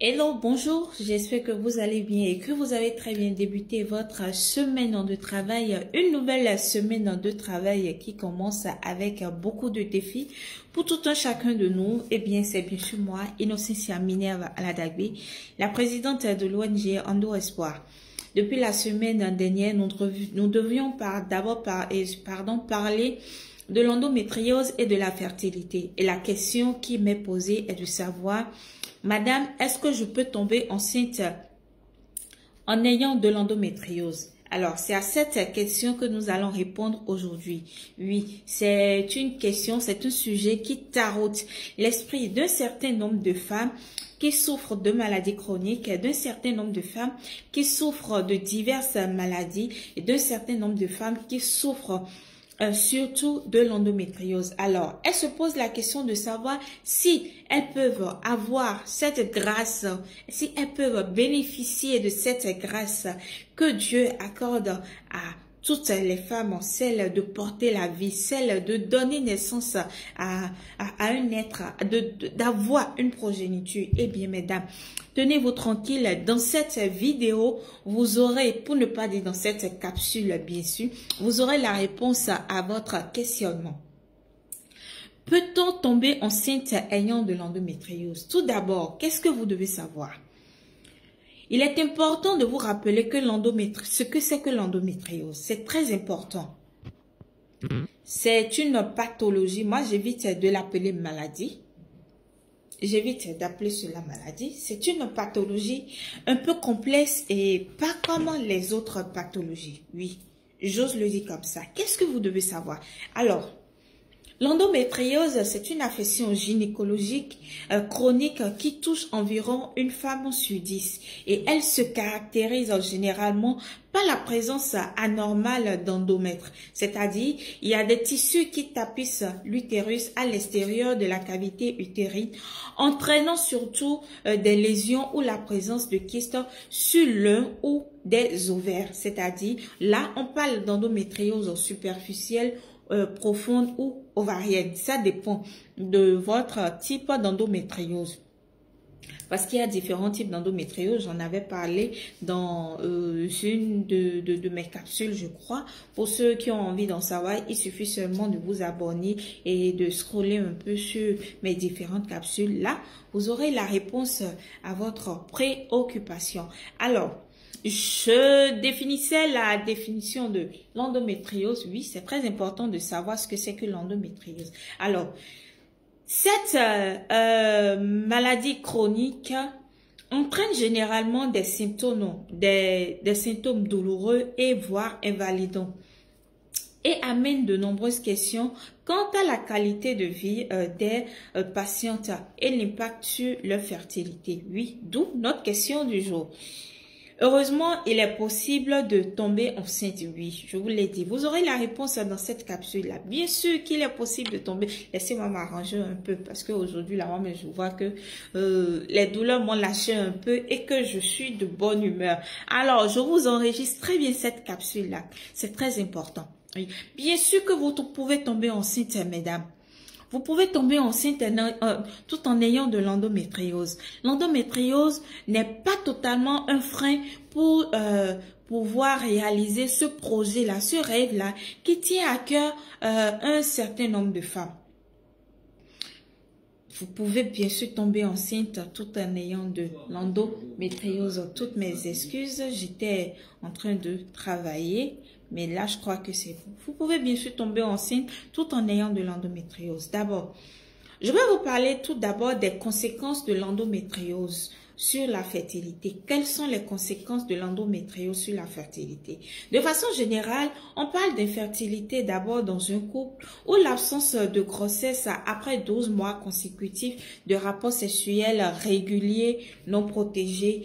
Hello, bonjour, j'espère que vous allez bien et que vous avez très bien débuté votre semaine de travail, une nouvelle semaine de travail qui commence avec beaucoup de défis pour tout un chacun de nous. Eh bien, c'est bien sûr moi, Innocentia Minerve Aladagbe, la présidente de l'ONG Ando Espoir. Depuis la semaine dernière, nous devions d'abord parler de l'endométriose et de la fertilité. Et la question qui m'est posée est de savoir, Madame, est-ce que je peux tomber enceinte en ayant de l'endométriose? Alors, c'est à cette question que nous allons répondre aujourd'hui. Oui, c'est une question, c'est un sujet qui taraude l'esprit d'un certain nombre de femmes qui souffrent de maladies chroniques, d'un certain nombre de femmes qui souffrent de diverses maladies et d'un certain nombre de femmes qui souffrent surtout de l'endométriose. Alors, elles se posent la question de savoir si elles peuvent avoir cette grâce, si elles peuvent bénéficier de cette grâce que Dieu accorde à toutes les femmes, celle de porter la vie, celle de donner naissance à un être, d'avoir une progéniture. Eh bien, mesdames, tenez-vous tranquille. Dans cette vidéo, vous aurez, pour ne pas dire dans cette capsule, bien sûr, vous aurez la réponse à votre questionnement. Peut-on tomber enceinte ayant de l'endométriose? Tout d'abord, qu'est-ce que vous devez savoir? Il est important de vous rappeler que ce que c'est que l'endométriose. C'est très important. C'est une pathologie. Moi, j'évite de l'appeler maladie. J'évite d'appeler cela maladie. C'est une pathologie un peu complexe et pas comme les autres pathologies. Oui, j'ose le dire comme ça. Qu'est-ce que vous devez savoir? Alors, l'endométriose, c'est une affection gynécologique chronique qui touche environ une femme sur 10 et elle se caractérise généralement par la présence anormale d'endomètre, c'est-à-dire il y a des tissus qui tapissent l'utérus à l'extérieur de la cavité utérine, entraînant surtout des lésions ou la présence de kystes sur l'un ou des ovaires, c'est-à-dire là on parle d'endométriose superficielle, profonde ou ovarienne. Ça dépend de votre type d'endométriose. Parce qu'il y a différents types d'endométriose. J'en avais parlé dans une de mes capsules, je crois. Pour ceux qui ont envie d'en savoir, il suffit seulement de vous abonner et de scroller un peu sur mes différentes capsules. Là, vous aurez la réponse à votre préoccupation. Alors, je définissais la définition de l'endométriose. Oui, c'est très important de savoir ce que c'est que l'endométriose. Alors, cette maladie chronique entraîne généralement des symptômes, des symptômes douloureux et voire invalidants et amène de nombreuses questions quant à la qualité de vie des patientes et l'impact sur leur fertilité. Oui, d'où notre question du jour. Heureusement, il est possible de tomber enceinte, oui, je vous l'ai dit. Vous aurez la réponse dans cette capsule-là. Bien sûr qu'il est possible de tomber. Laissez-moi m'arranger un peu parce qu'aujourd'hui, là, moi, je vois que les douleurs m'ont lâché un peu et que je suis de bonne humeur. Alors, je vous enregistre très bien cette capsule-là. C'est très important. Oui. Bien sûr que vous pouvez tomber enceinte, mesdames. Vous pouvez tomber enceinte tout en ayant de l'endométriose. L'endométriose n'est pas totalement un frein pour pouvoir réaliser ce projet-là, ce rêve-là qui tient à cœur un certain nombre de femmes. Vous pouvez bien sûr tomber enceinte tout en ayant de l'endométriose. Toutes mes excuses, j'étais en train de travailler. Mais là, je crois que c'est vous. Vous pouvez bien sûr tomber enceinte tout en ayant de l'endométriose. D'abord, je vais vous parler tout d'abord des conséquences de l'endométriose sur la fertilité. Quelles sont les conséquences de l'endométriose sur la fertilité? De façon générale, on parle d'infertilité d'abord dans un couple où l'absence de grossesse après 12 mois consécutifs de rapports sexuels réguliers, non protégés,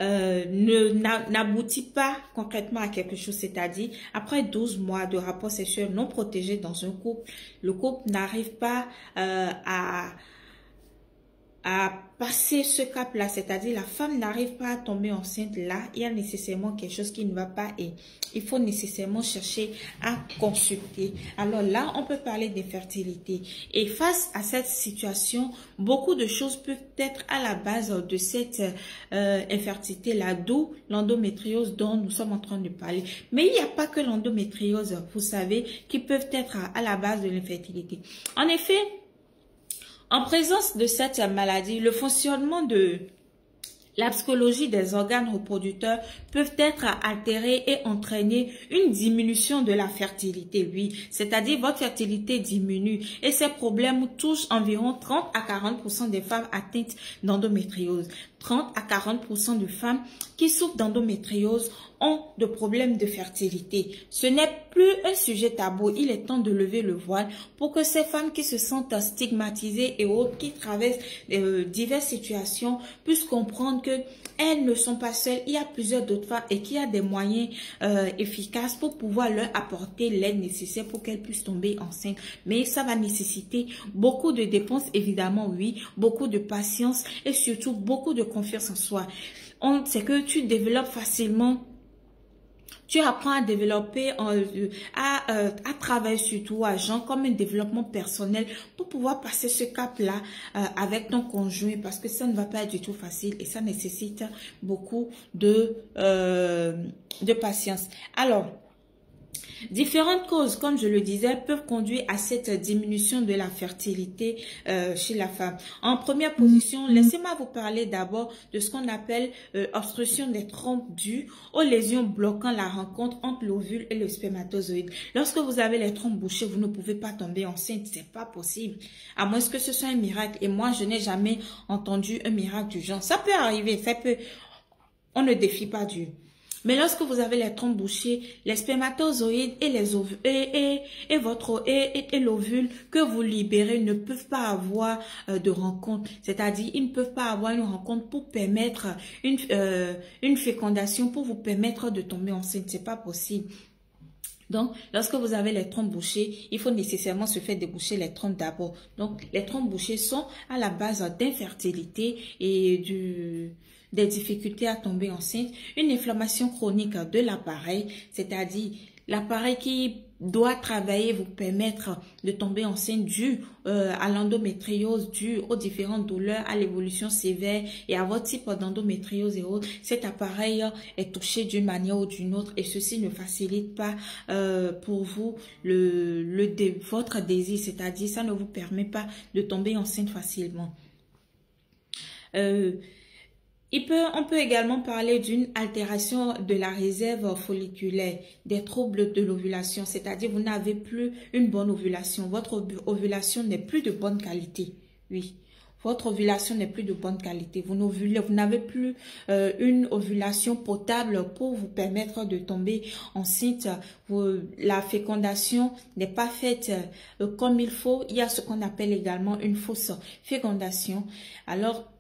n'aboutit pas concrètement à quelque chose, c'est-à-dire après 12 mois de rapports sexuels non protégés dans un couple, le couple n'arrive pas à à passer ce cap-là, c'est-à-dire la femme n'arrive pas à tomber enceinte, là, il y a nécessairement quelque chose qui ne va pas et il faut nécessairement chercher à consulter. Alors là, on peut parler d'infertilité. Et face à cette situation, beaucoup de choses peuvent être à la base de cette infertilité-là, d'où l'endométriose dont nous sommes en train de parler. Mais il n'y a pas que l'endométriose, vous savez, qui peuvent être à la base de l'infertilité. En effet, en présence de cette maladie, le fonctionnement de la psychologie des organes reproducteurs peuvent être altérés et entraîner une diminution de la fertilité, oui. C'est-à-dire votre fertilité diminue et ces problèmes touchent environ 30 à 40% des femmes atteintes d'endométriose. 30 à 40% de femmes qui souffrent d'endométriose ont de problèmes de fertilité. Ce n'est plus un sujet tabou. Il est temps de lever le voile pour que ces femmes qui se sentent stigmatisées et autres, qui traversent diverses situations, puissent comprendre que elles ne sont pas seules. Il y a plusieurs d'autres femmes et qu'il y a des moyens efficaces pour pouvoir leur apporter l'aide nécessaire pour qu'elles puissent tomber enceintes. Mais ça va nécessiter beaucoup de dépenses, évidemment, oui, beaucoup de patience et surtout beaucoup de confiance en soi. C'est que tu développes facilement. Tu apprends à développer, à travailler sur toi, genre comme un développement personnel pour pouvoir passer ce cap-là avec ton conjoint parce que ça ne va pas être du tout facile et ça nécessite beaucoup de patience. Alors, différentes causes, comme je le disais, peuvent conduire à cette diminution de la fertilité chez la femme. En première position, laissez-moi vous parler d'abord de ce qu'on appelle obstruction des trompes due aux lésions bloquant la rencontre entre l'ovule et le spermatozoïde. Lorsque vous avez les trompes bouchées, vous ne pouvez pas tomber enceinte, c'est pas possible. À moins que ce soit un miracle. Et moi, je n'ai jamais entendu un miracle du genre. Ça peut arriver, ça peut. On ne défie pas Dieu. Mais lorsque vous avez les trompes bouchées, les spermatozoïdes et les ovules et l'ovule que vous libérez ne peuvent pas avoir de rencontre. C'est-à-dire, ils ne peuvent pas avoir une rencontre pour permettre une fécondation, pour vous permettre de tomber enceinte. C'est pas possible. Donc, lorsque vous avez les trompes bouchées, il faut nécessairement se faire déboucher les trompes d'abord. Donc, les trompes bouchées sont à la base d'infertilité et des difficultés à tomber enceinte, une inflammation chronique de l'appareil, c'est-à-dire l'appareil qui doit travailler, vous permettre de tomber enceinte dû à l'endométriose, dû aux différentes douleurs, à l'évolution sévère et à votre type d'endométriose et autres. Cet appareil est touché d'une manière ou d'une autre et ceci ne facilite pas pour vous votre désir, c'est-à-dire ça ne vous permet pas de tomber enceinte facilement. On peut également parler d'une altération de la réserve folliculaire, des troubles de l'ovulation, c'est-à-dire vous n'avez plus une bonne ovulation. Votre ovulation n'est plus de bonne qualité. Oui, votre ovulation n'est plus de bonne qualité. Vous n'avez plus une ovulation potable pour vous permettre de tomber enceinte. La fécondation n'est pas faite comme il faut. Il y a ce qu'on appelle également une fausse fécondation. Alors,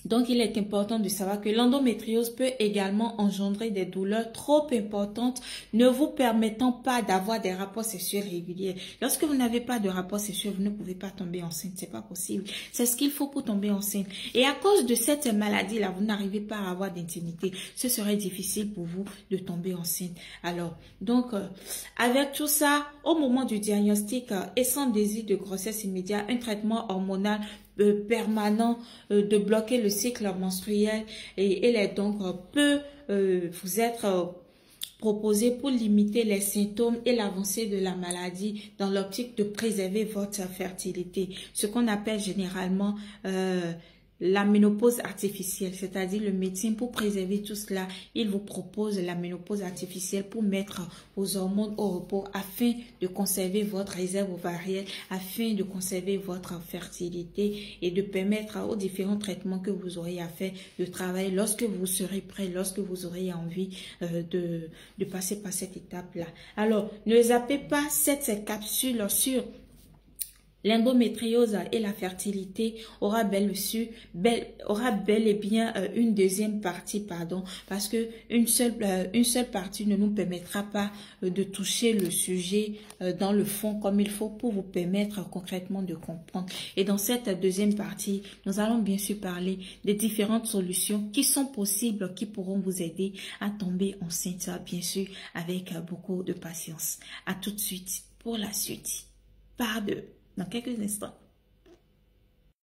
donc, il est important de savoir que l'endométriose peut également engendrer des douleurs trop importantes, ne vous permettant pas d'avoir des rapports sexuels réguliers. Lorsque vous n'avez pas de rapports sexuels, vous ne pouvez pas tomber enceinte. C'est pas possible. C'est ce qu'il faut pour tomber enceinte. Et à cause de cette maladie-là, vous n'arrivez pas à avoir d'intimité. Ce serait difficile pour vous de tomber enceinte. Alors, donc, avec tout ça, au moment du diagnostic et sans désir de grossesse immédiat, un traitement hormonal permanent de bloquer le cycle menstruel et donc peut vous être proposé pour limiter les symptômes et l'avancée de la maladie dans l'optique de préserver votre fertilité. Ce qu'on appelle généralement la ménopause artificielle, c'est-à-dire le médecin pour préserver tout cela, il vous propose la ménopause artificielle pour mettre vos hormones au repos afin de conserver votre réserve ovarienne, afin de conserver votre fertilité et de permettre aux différents traitements que vous aurez à faire de travailler lorsque vous serez prêt, lorsque vous aurez envie de passer par cette étape-là. Alors, ne zappez pas cette capsule sur l'endométriose et la fertilité aura bel et bien une deuxième partie, pardon, parce que une seule partie ne nous permettra pas de toucher le sujet dans le fond comme il faut pour vous permettre concrètement de comprendre. Et dans cette deuxième partie, nous allons bien sûr parler des différentes solutions qui sont possibles, qui pourront vous aider à tomber enceinte, bien sûr, avec beaucoup de patience. À tout de suite pour la suite. Par deux, dans quelques instants.